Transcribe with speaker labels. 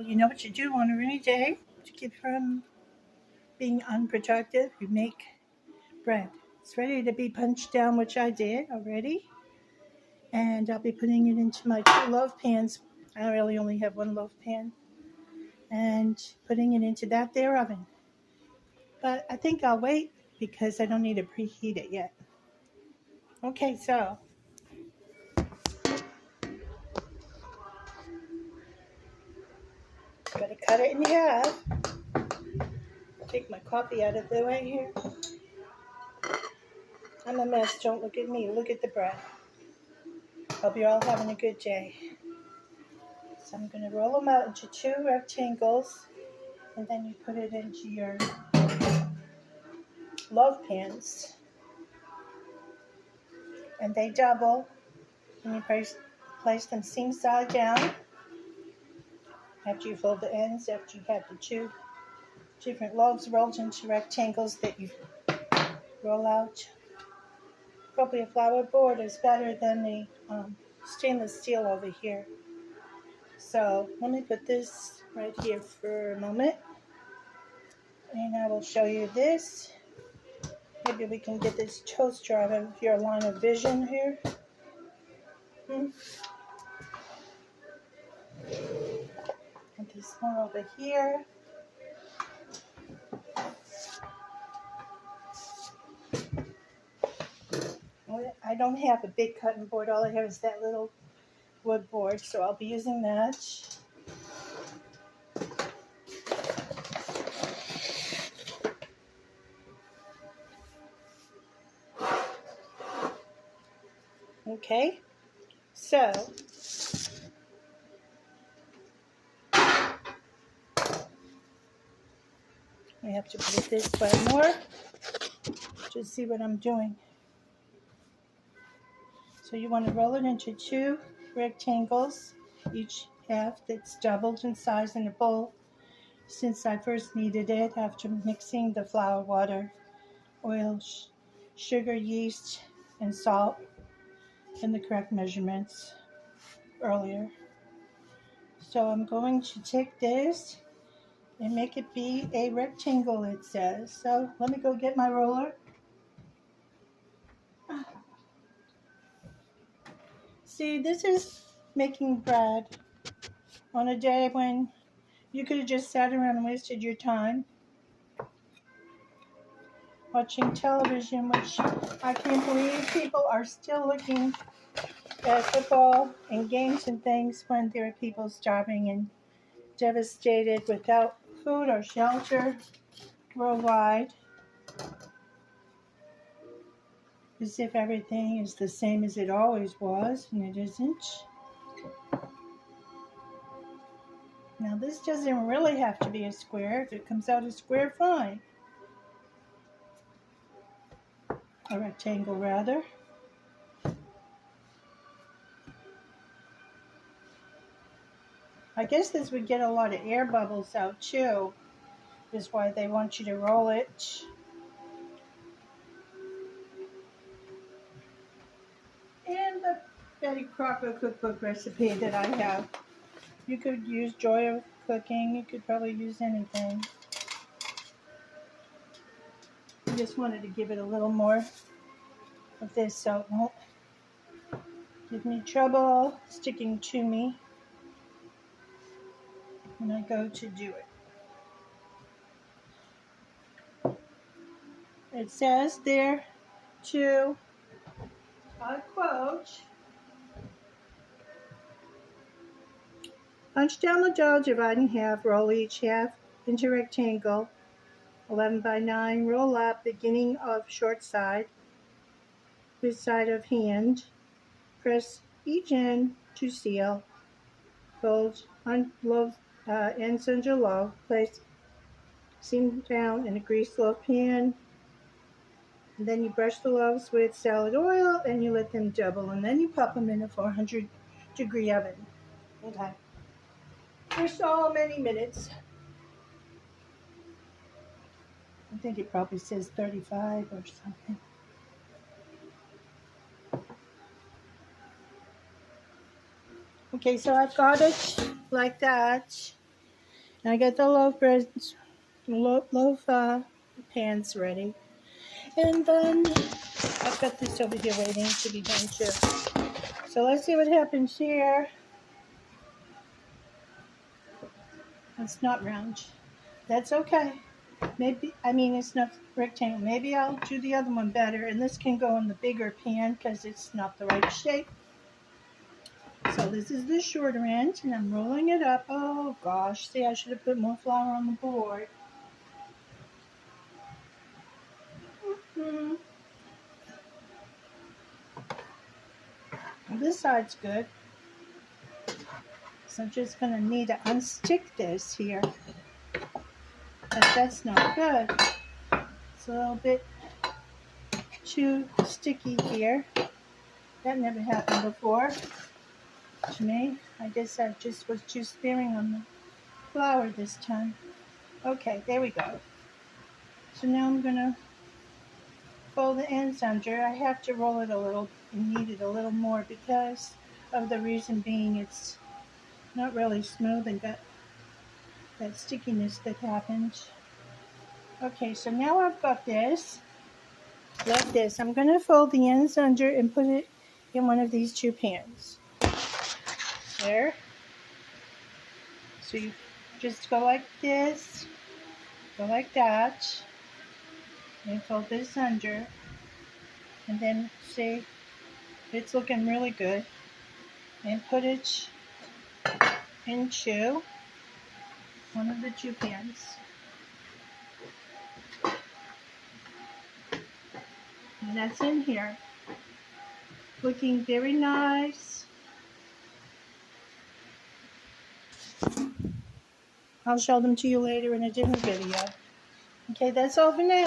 Speaker 1: Well, you know what you do on a rainy day to keep from being unproductive? You make bread. It's ready to be punched down, which I did already. And I'll be putting it into my 2 loaf pans. I really only have 1 loaf pan. And putting it into that there oven. But I think I'll wait because I don't need to preheat it yet. Okay, so I'm going to cut it in half. Take my coffee out of the way here. I'm a mess. Don't look at me. Look at the bread. Hope you're all having a good day. So I'm going to roll them out into 2 rectangles, and then you put it into your loaf pans, and they double, and you place them seam side down after you fold the ends, after you have the 2 different loaves rolled into rectangles that you roll out. Probably a flour board is better than the stainless steel over here. So let me put this right here for a moment, and I will show you this. Maybe we can get this toaster out of your line of vision here. And this one over here. I don't have a big cutting board. All I have is that little wood board, so I'll be using that. Okay, so I have to put it this way more to see what I'm doing. So you want to roll it into 2 rectangles, each half that's doubled in size in a bowl. Since I first kneaded it after mixing the flour, water, oil, sugar, yeast, and salt in the correct measurements earlier. So I'm going to take this and make it be a rectangle, it says. So let me go get my roller. See, this is making bread on a day when you could have just sat around and wasted your time watching television, which I can't believe people are still looking at football and games and things when there are people starving and devastated without food or shelter worldwide, as if everything is the same as it always was, and it isn't. Now this doesn't really have to be a square. If it comes out a square, fine. A rectangle, rather. I guess this would get a lot of air bubbles out too. Is why they want you to roll it. And the Betty Crocker cookbook recipe that I have. You could use Joy of Cooking. You could probably use anything. I just wanted to give it a little more of this so it won't give me trouble sticking to me when I go to do it. It says there to, I quote, punch down the dough, divide in half, roll each half into rectangle, 11 by 9, roll up, beginning of short side, with side of hand, press each end to seal, fold on loaf ends under low, place seam down in a greased loaf pan, and then you brush the loaves with salad oil and you let them double, and then you pop them in a 400-degree oven. Okay. For so many minutes. I think it probably says 35 or something. Okay, so I've got it like that. Now I got the loaf pans ready. And then I've got this over here waiting to be done too. So let's see what happens here. It's not round. That's okay. It's not rectangle. Maybe I'll do the other one better. And this can go in the bigger pan because it's not the right shape. So this is the shorter end, and I'm rolling it up. Oh gosh, see, I should have put more flour on the board. This side's good. So I'm just going to need to unstick this here. But that's not good. It's a little bit too sticky here. That never happened before to me. I guess I just was too sparing on the flour this time. Okay, there we go. So now I'm going to fold the ends under. I have to roll it a little and knead it a little more because of the reason being it's not really smooth and got that stickiness that happened. Okay, so now I've got this like this. I'm going to fold the ends under and put it in one of these two pans. There. So you just go like this, go like that, and fold this under, and then see it's looking really good, and put it into one of the two pans. And that's in here. Looking very nice. I'll show them to you later in a different video. Okay, that's all for now.